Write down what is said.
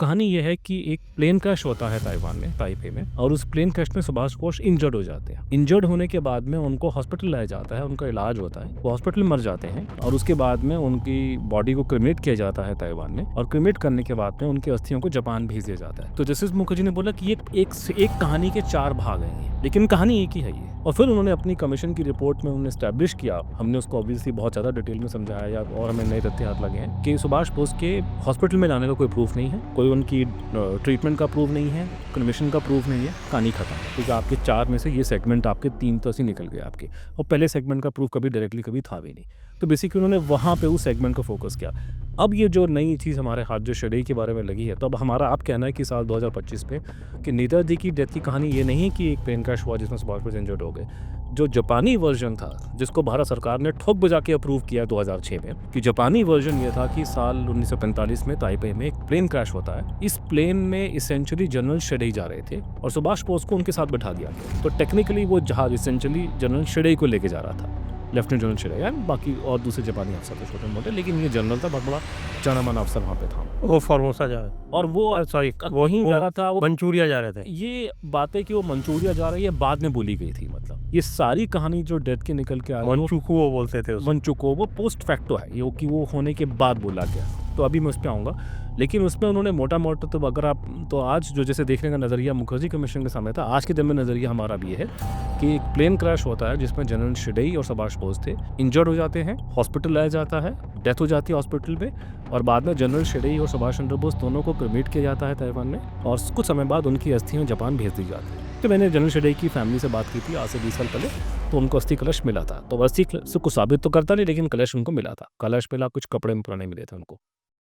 कहानी ये है कि एक प्लेन क्रैश होता है ताइवान में, ताइपे में, और उस प्लेन क्रैश में सुभाष बोस इंजर्ड हो जाते हैं। इंजर्ड होने के बाद में उनको हॉस्पिटल लाया जाता है, उनका इलाज होता है, वो हॉस्पिटल में मर जाते हैं और उसके बाद में उनकी बॉडी को क्रिमेट किया जाता है ताइवान में, और क्रिमेट करने के बाद में उनकी अस्थियों को जापान भेज दिया जाता है। तो जस्टिस मुखर्जी ने बोला कि एक कहानी के 4 भाग हैं ये, लेकिन कहानी एक ही है ये। और फिर उन्होंने अपनी कमीशन की रिपोर्ट में उन्होंने एस्टैब्लिश किया, हमने उसको ऑब्वियसली बहुत ज़्यादा डिटेल में समझाया और हमें नए तथ्य हाथ लगे हैं कि सुभाष बोस के हॉस्पिटल में जाने का कोई प्रूफ नहीं है, कोई उनकी ट्रीटमेंट का प्रूफ नहीं है, कमीशन का प्रूफ नहीं है, कहानी खत्म। क्योंकि आपके 4 में से ये सेगमेंट आपके 3 तो ऐसे निकल गए आपके, और पहले सेगमेंट का प्रूफ कभी डायरेक्टली कभी था भी नहीं। तो बेसिकली उन्होंने वहाँ पे उस सेगमेंट को फोकस किया। अब ये जो नई चीज़ हमारे हाथ जो शेडई के बारे में लगी है, तो अब हमारा आप कहना है कि साल 2025 में कि नेताजी की डेथ की कहानी ये नहीं है कि एक प्लेन क्रैश हुआ जिसमें सुभाष बोस इंजर्ड हो गए। जो जापानी वर्जन था, जिसको भारत सरकार ने ठोक बजा के अप्रूव किया 2006 में, कि जापानी वर्जन ये था कि साल 1945 में ताइपे में एक प्लेन क्रैश होता है। इस प्लेन में इसेंशियली जनरल शेडई जा रहे थे और सुभाष बोस को उनके साथ बैठा दिया गया। तो टेक्निकली वो जहाज इसेंशियली जनरल शेडई को लेके जा रहा था, लेफ्टिनेंट जनरल शेडई एंड बाकी और दूसरे जापानी अफसर थे छोटे मोटे, लेकिन ये जनरल था, बहुत बड़ा जाना माना अफसर वहाँ पे था। वो फॉर्मोसा जा और वो सॉरी वहीं जा रहा था, वो मंचूरिया जा रहे थे। ये बातें कि वो मंचूरिया जा रही है बाद में बोली गई थी। मतलब ये सारी कहानी जो डेथ के निकल के आई, मनचुकू वो बोलते थे उसको। मंचुको, वो पोस्ट फैक्टो है ये, कि वो होने के बाद बोला गया। तो अभी मैं उस पर आऊँगा, लेकिन उसमें उन्होंने मोटा मोटा, तो अगर आप तो आज जो जैसे देखने का नज़रिया मुखर्जी कमीशन के सामने था, आज के दिन में नज़रिया हमारा भी है कि एक प्लेन क्रैश होता है जिसमें जनरल शेडई और सुभाष बोस थे, इंजर्ड हो जाते हैं, हॉस्पिटल लाया जाता है, डेथ हो जाती है हॉस्पिटल में, और बाद में जनरल शेडई और सुभाष चंद्र बोस दोनों को क्रिमेट किया जाता है ताइवान में, और कुछ समय बाद उनकी अस्थियाँ जापान भेज दी जाती है। तो मैंने जनरल शेडई की फैमिली से बात की थी आज से 20 साल पहले, तो उनको अस्थि कलश मिला था। तो अस्थि से कुछ साबित तो करता नहीं, लेकिन कलश उनको मिला था, कलश मिला, कुछ कपड़े में पुराने मिले थे उनको।